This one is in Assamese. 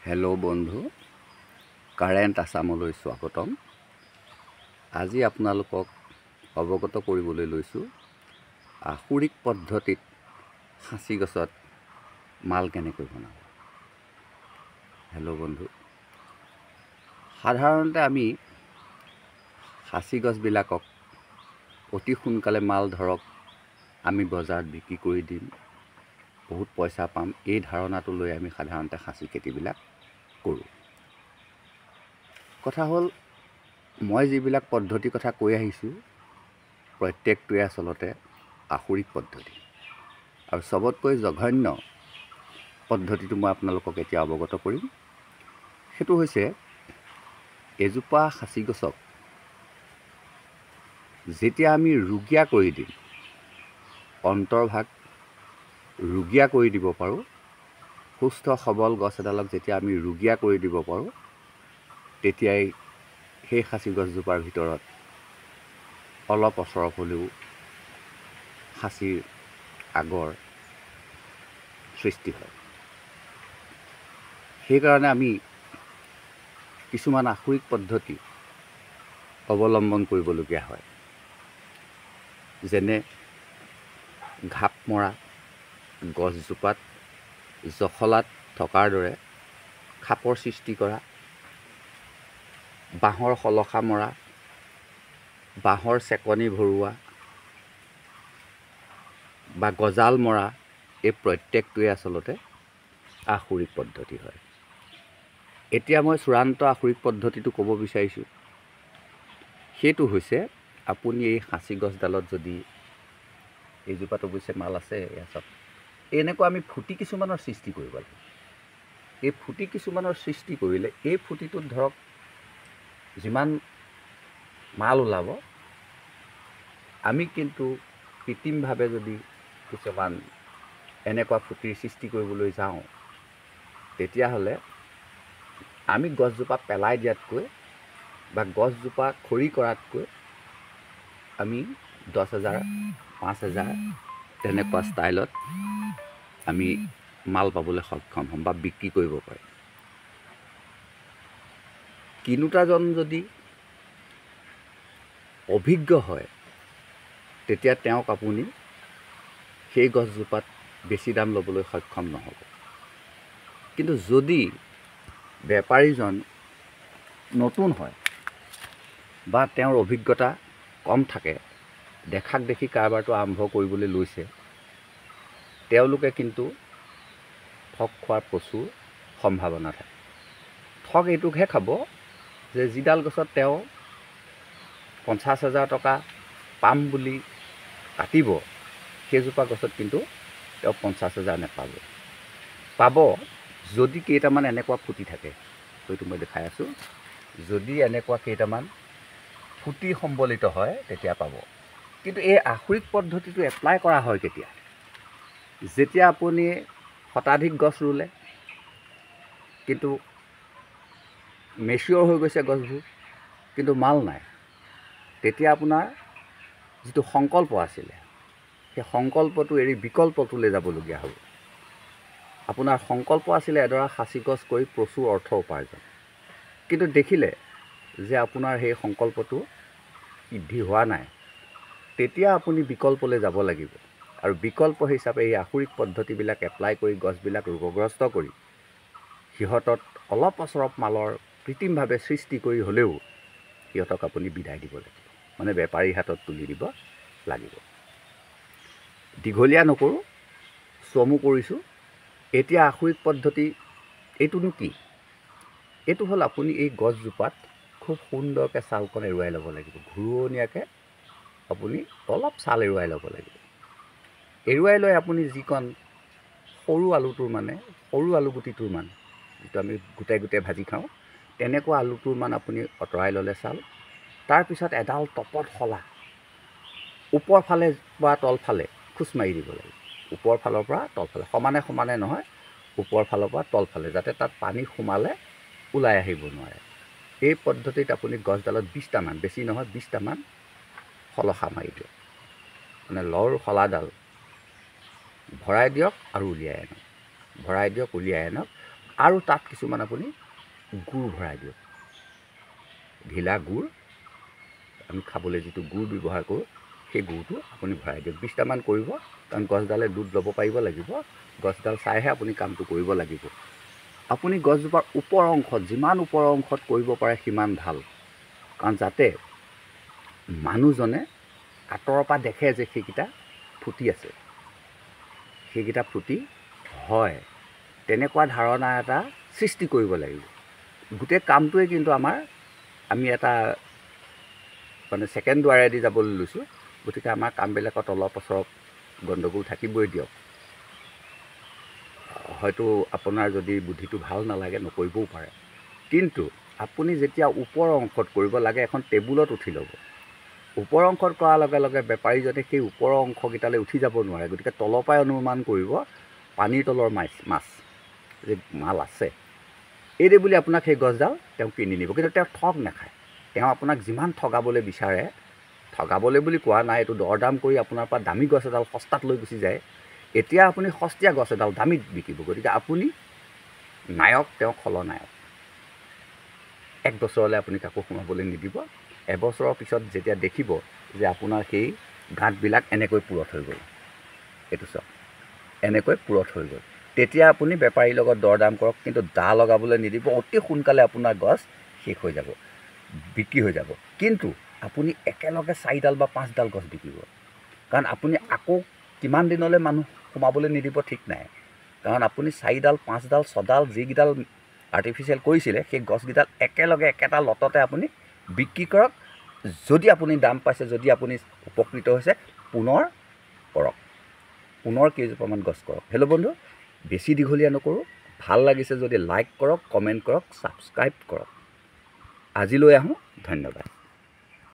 হেল্ল' বন্ধু, কাৰেণ্ট আছামলৈ স্বাগতম। আজি আপোনালোকক অৱগত কৰিবলৈ লৈছোঁ আসুৰিক পদ্ধতিত সাঁচি গছত মাল কেনেকৈ বনাব। হেল্ল' বন্ধু, সাধাৰণতে আমি সাঁচি গছবিলাকক অতি সোনকালে মাল ধৰক আমি বজাৰত বিক্ৰী কৰি দিম, বহুত পইচা পাম, এই ধাৰণাটো লৈ আমি সাধাৰণতে সাঁচি খেতিবিলাক কৰোঁ। কথা হ'ল, মই যিবিলাক পদ্ধতিৰ কথা কৈ আহিছোঁ প্ৰত্যেকটোৱে আচলতে আসুৰিক পদ্ধতি, আৰু চবতকৈ জঘন্য পদ্ধতিটো মই আপোনালোকক এতিয়া অৱগত কৰিম। সেইটো হৈছে এজোপা সাঁচি গছক যেতিয়া আমি ৰুগীয়া কৰি দিম, অন্তৰ্ভাগ ৰুগীয়া কৰি দিব পাৰোঁ, সুস্থ সবল গছ এডালক যেতিয়া আমি ৰুগীয়া কৰি দিব পাৰোঁ, তেতিয়াই সেই সাঁচি গছজোপাৰ ভিতৰত অলপ অচৰপ হ'লেও সাঁচিৰ আগৰ সৃষ্টি হয়। সেইকাৰণে আমি কিছুমান আসুৰিক পদ্ধতি অৱলম্বন কৰিবলগীয়া হয়, যেনে ঘাপ মৰা, গছজোপাত জখলাত থকাৰ দৰে খাপৰ সৃষ্টি কৰা, বাঁহৰ শলখা মৰা, বাঁহৰ চেকনি ভৰোৱা বা গজাল মৰা, এই প্ৰত্যেকটোৱে আচলতে আসুৰিক পদ্ধতি হয়। এতিয়া মই চূড়ান্ত আসুৰিক পদ্ধতিটো ক'ব বিচাৰিছোঁ। সেইটো হৈছে, আপুনি এই সাঁচি গছডালত যদি, এইজোপাত অৱশ্যে মাল আছে, চাওক, এনেকুৱা আমি ফুটি কিছুমানৰ সৃষ্টি কৰিব লাগে। এই ফুটি কিছুমানৰ সৃষ্টি কৰিলে এই ফুটিটোত ধৰক যিমান মাল ওলাব, আমি কিন্তু কৃত্ৰিমভাৱে যদি কিছুমান এনেকুৱা ফুটিৰ সৃষ্টি কৰিবলৈ যাওঁ, তেতিয়াহ'লে আমি গছজোপা পেলাই দিয়াতকৈ বা গছজোপা খৰি কৰাতকৈ আমি 10,000, 5,000 তেনেকুৱা ষ্টাইলত আমি মাল পাবলৈ সক্ষম হ'ম বা বিক্ৰী কৰিব পাৰিম। কিনোতাজন যদি অভিজ্ঞ হয়, তেতিয়া তেওঁক আপুনি সেই গছজোপাত বেছি দাম ল'বলৈ সক্ষম নহ'ব। কিন্তু যদি বেপাৰীজন নতুন হয় বা তেওঁৰ অভিজ্ঞতা কম থাকে, দেখাক দেখি কাৰবাৰটো আৰম্ভ কৰিবলৈ লৈছে, তেওঁলোকে কিন্তু ঠগ খোৱাৰ প্ৰচুৰ সম্ভাৱনা থাকে। ঠগ এইটোকহে খাব যে যিডাল গছত তেওঁ 50,000 টকা পাম বুলি কাটিব, সেইজোপা গছত কিন্তু তেওঁ 50,000 নাপাব। পাব যদি কেইটামান এনেকুৱা ফুটি থাকে, হয়তো মই দেখাই আছোঁ, যদি এনেকুৱা কেইটামান ফুটি সম্বলিত হয় তেতিয়া পাব। কিন্তু এই আসুৰিক পদ্ধতিটো এপ্লাই কৰা হয় কেতিয়া? যেতিয়া আপুনি শতাধিক গছ ৰুলে, কিন্তু মেচিয়ৰ হৈ গৈছে গছবোৰ, কিন্তু মাল নাই, তেতিয়া আপোনাৰ যিটো সংকল্প আছিলে, সেই সংকল্পটো এৰি বিকল্পটোলৈ যাবলগীয়া হ'ব। আপোনাৰ সংকল্প আছিলে এডৰা সাঁচি গছ কৰি প্ৰচুৰ অৰ্থ উপাৰ্জন, কিন্তু দেখিলে যে আপোনাৰ সেই সংকল্পটো সিদ্ধি হোৱা নাই, তেতিয়া আপুনি বিকল্পলৈ যাব লাগিব। আৰু বিকল্প হিচাপে এই আসুৰিক পদ্ধতিবিলাক এপ্লাই কৰি গছবিলাক ৰোগগ্ৰস্ত কৰি সিহঁতত অলপ অচৰপ মালৰ কৃত্ৰিমভাৱে সৃষ্টি কৰি হ'লেও সিহঁতক আপুনি বিদায় দিব লাগিব, মানে বেপাৰীৰ হাতত তুলি দিব লাগিব। দীঘলীয়া নকৰোঁ, চমু কৰিছোঁ। এতিয়া আসুৰিক পদ্ধতি এইটোনো কি? এইটো হ'ল, আপুনি এই গছজোপাত খুব সুন্দৰকৈ ছালকণ এৰুৱাই ল'ব লাগিব, ঘূৰণীয়াকৈ আপুনি অলপ ছাল এৰুৱাই ল'ব লাগিব। এৰুৱাই লৈ আপুনি যিকণ সৰু আলুটোৰ মানে, সৰু আলুগুটিটোৰ মান, যিটো আমি গোটাই গোটাই ভাজি খাওঁ, তেনেকুৱা আলুটোৰ মান আপুনি আঁতৰাই ল'লে ছাল। তাৰপিছত এডাল টপত শলা ওপৰ ফালে বা তলফালে খোচ মাৰি দিব লাগিব। ওপৰ ফালৰ পৰা তলফালে, সমানে সমানে নহয়, ওপৰ ফালৰ পৰা তলফালে, যাতে তাত পানী সোমালে ওলাই আহিব নোৱাৰে। এই পদ্ধতিত আপুনি গছডালত 20টামান, বেছি নহয় 20টামান শলখা মাৰি দিয়ক, মানে লৰ শলাডাল ভৰাই দিয়ক আৰু উলিয়াই আনক, ভৰাই দিয়ক, উলিয়াই আনক। আৰু তাত কিছুমান আপুনি গুড় ভৰাই দিয়ক, ঢিলা গুড়, আমি খাবলৈ যিটো গুড় ব্যৱহাৰ কৰোঁ সেই গুড়টো আপুনি ভৰাই দিয়ক। 20টামান কৰিব, কাৰণ গছডালে দুধ ল'ব পাৰিব লাগিব, গছডাল চাইহে আপুনি কামটো কৰিব লাগিব। আপুনি গছজোপাৰ ওপৰ অংশত, যিমান ওপৰ অংশত কৰিব পাৰে সিমান ভাল, কাৰণ যাতে মানুহজনে আঁতৰৰ পৰা দেখে যে সেইকেইটা ফুটি আছে, সেইকেইটা ফুটি হয়, তেনেকুৱা ধাৰণা এটা সৃষ্টি কৰিব লাগিব। গোটেই কামটোৱে কিন্তু আমি এটা মানে ছেকেণ্ড দুৱাৰেদি যাবলৈ লৈছোঁ, গতিকে আমাৰ কামবিলাকত অলপ ওচৰত গণ্ডগোল থাকিবই দিয়ক। হয়তো আপোনাৰ যদি বুদ্ধিটো ভাল নালাগে নকৰিবও পাৰে, কিন্তু আপুনি যেতিয়া ওপৰ অংশত কৰিব লাগে, এখন টেবুলত উঠি ল'ব। ওপৰ অংশত কৰাৰ লগে লগে বেপাৰীজনে সেই ওপৰৰ অংশকেইটালৈ উঠি যাব নোৱাৰে, গতিকে তলৰ পৰাই অনুমান কৰিব পানীৰ তলৰ মাছ যে মাল আছে, এইদে বুলি আপোনাক সেই গছডাল তেওঁ কিনি নিব। কিন্তু তেওঁ ঠগ নাখায়, তেওঁ আপোনাক যিমান ঠগাবলৈ বিচাৰে, ঠগাবলৈ বুলি কোৱা নাই, এইটো দৰ দাম কৰি আপোনাৰ পৰা দামী গছ এডাল সস্তাত লৈ গুচি যায়। এতিয়া আপুনি সস্তীয়া গছ এডাল দামীত বিকিব, গতিকে আপুনি নায়ক, তেওঁ খলনায়ক। 1 বছৰলৈ আপুনি কাকো সোমাবলৈ নিদিব। এবছৰৰ পিছত যেতিয়া দেখিব যে আপোনাৰ সেই গাঁতবিলাক এনেকৈ পুৰঠ হৈ গ'ল, এইটো চাওক, এনেকৈ পুৰঠ হৈ গ'ল, তেতিয়া আপুনি বেপাৰীৰ লগত দৰ দাম কৰক, কিন্তু দা লগাবলৈ নিদিব। অতি সোনকালে আপোনাৰ গছ শেষ হৈ যাব, বিক্ৰী হৈ যাব। কিন্তু আপুনি একেলগে 4ডাল বা 5ডাল গছ বিকিব, কাৰণ আপুনি আকৌ কিমান দিনলৈ মানুহ সোমাবলৈ নিদিব ঠিক নাই। কাৰণ আপুনি 4ডাল 5ডাল 6ডাল যিকেইডাল আৰ্টিফিচিয়েল কৰিছিলে, সেই গছকেইডাল একেলগে একেটা লটতে আপুনি বিক্ৰী কৰক। যদি আপুনি দাম পাইছে, যদি আপুনি উপকৃত হৈছে, পুনৰ কৰক, পুনৰ কেইজোপামান গছ কৰক। হেল্ল' বন্ধু, বেছি দীঘলীয়া নকৰোঁ, ভাল লাগিছে যদি লাইক কৰক, কমেণ্ট কৰক, ছাবস্ক্ৰাইব কৰক। আজিলৈ আহোঁ, ধন্যবাদ।